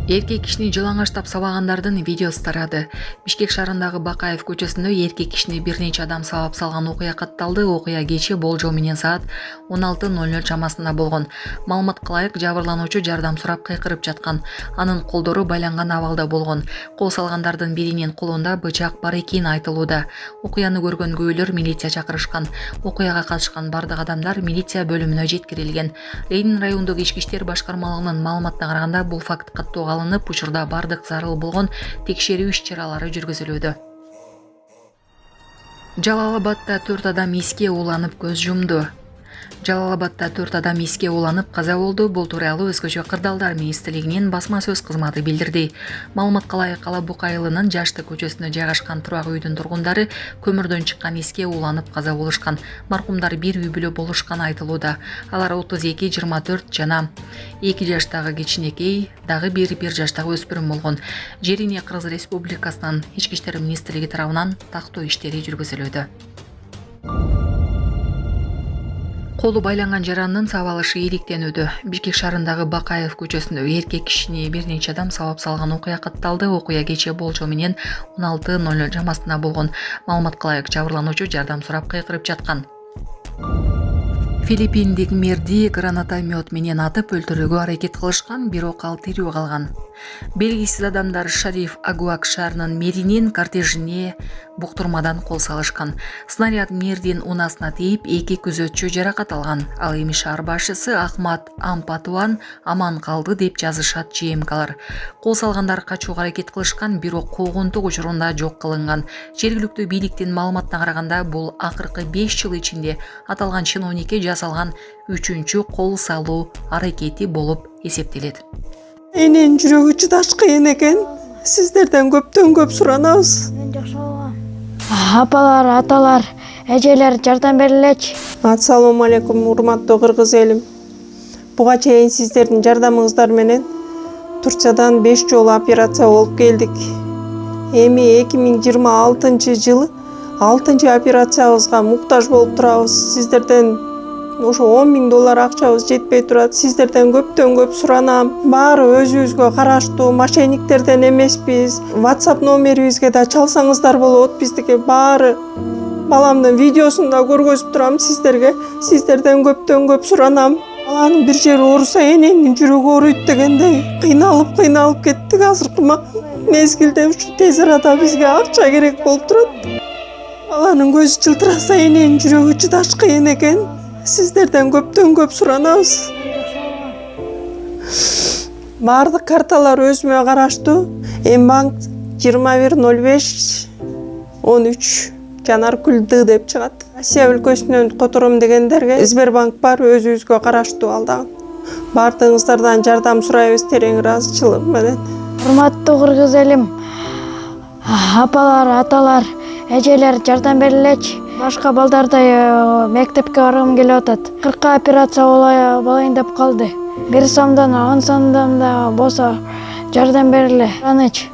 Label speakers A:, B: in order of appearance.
A: Эркек кишини жалаңаштап сабагандардын видеосу тарады. Бишкек шаарындагы Бакаев көчөсүндө эркек кишини бир нече адам сабап салган окуя катталды. Окуя кечээ болжол менен саат 16:00 чамасында болгон. Маалыматка ылайык, жабырлануучу жардам сурап кыйкырып жаткан. Анын колдору байланган абалда болгон. Кол салгандардын биринин колунда бычак бар экени айтылууда. Окуяны көргөн күбөлөр милиция чакырышкан. Окуяга катышкан бардык адамдар милиция бөлүмүнө жеткирилген. Ленин райондук ички иштер башкармалыгынын маалыматына караганда, бул факт каттуу алынып, учурда бардык зарыл болгон текшерүү иш-чаралары жүргүзүлүүдө. Жалал-Абадда 4 адам эске уланып көз жумду. Жалал-Абадда 4 адам эске уланып каза болду. Бул тууралуу Өзгөчө кырдаалдар министрлигинин басма сөз кызматы билдирди. Маалыматка ылайык, Ала Бука айылынын Жашты көчөсүндө жайгашкан турак үйдүн тургундары көмүрдөн чыккан эске уланып каза болушкан. Маркумдар бир үй бүлө болушканы айтылууда. Алар 32, 24 жана 2 жаштагы кичинекей, дагы 1 жаштагы өспүрүм болгон. Жерине Кыргыз Республикасынын Ички иштер министрлиги тарабынан тактоо иштери жүргүзүлүүдө. Колу байланган жарандын сабалышы ийриктенүүдө. Бишкек шаарындагы Бакаев көчөсүндө эркек кишини бир нече адам сабап салган окуя катталды. Окуя кечээ болжол менен 16:00 чамасында болгон. Маалыматка ылайык, жабырлануучу жардам сурап кыйкырып жаткан. Филиппиндик мэрди гранатомет менен атып өлтүрүүгө аракет кылышкан, бирок ал тирүү калган. Белгисиз адамдар Шариф Агуак шаарынын мэринин кортежине буктурмадан кол салышкан. Снаряд мэрдин унаасына тийип, 2 күзөтчү жаракат алган. Ал эми шаар башчысы Ахмад Ампатуан аман калды деп жазышат ЖМКлар. Кол салгандар качууга аракет кылышкан, бирок куугунтук учурунда жок кылынган. Жергиликтүү бийликтин маалыматына караганда, бул акыркы 5 жыл ичинде аталган чиновникке жасалган 3-чү кол салуу аракети болуп эсептелет.
B: Эненин жүрөгү чыдаш кыйын экен. Сиздерден көптөн көп суранабыз.
C: Апалар, аталар, эжелер жардам берилечи.
B: Ассалому алейкум, урматтуу кыргыз элим. Буга чейин сиздердин жардамыңыздар менен Турциядан 5 жолу операция болуп келдик. Эми 2026 жылы 6-чы операциябызга муктаж болуп турабыз. Сиздерден ошо $10.000 акчабыз жетпей турат. Сиздерден көптөн көп суранам. Баары өзүбүзгө караштуу, мошенниктерден эмеспиз. WhatsApp номерибизге да чалсаңыздар болот. Биздики баары баламдын видеосун да көргөзүп турам сиздерге. Сиздерден көптөн көп суранам. Баланын бир жери ооруса эненин жүрөгү ооруйт дегендей кыйналып кеттик. Азыркы мезгилде ушу тез арада бизге акча керек болуп турат. Баланын көзү жылтыраса эненин жүрөгү чыдаш кыйын экен. Сиздерден көптөн көп суранабыз. Бардык карталар өзүмө караштуу. Банк 210513 Жанаркүл Д деп чыгат. Россия өлкөсүнөн котором дегендерге Сбербанк бар, өзүбүзгө караштуу ал дагы. Бардыгыңыздардан жардам сурайбыз терең ыраазычылык менен.
C: Урматтуу кыргыз элим, апалар, аталар, эжелер жардам берилечи. Башка балдардай мектепке баргым келип атат. 40 операция болайын деп калды. 1 сомдон 10 сомдон да болсо жардам бериле. Аныч.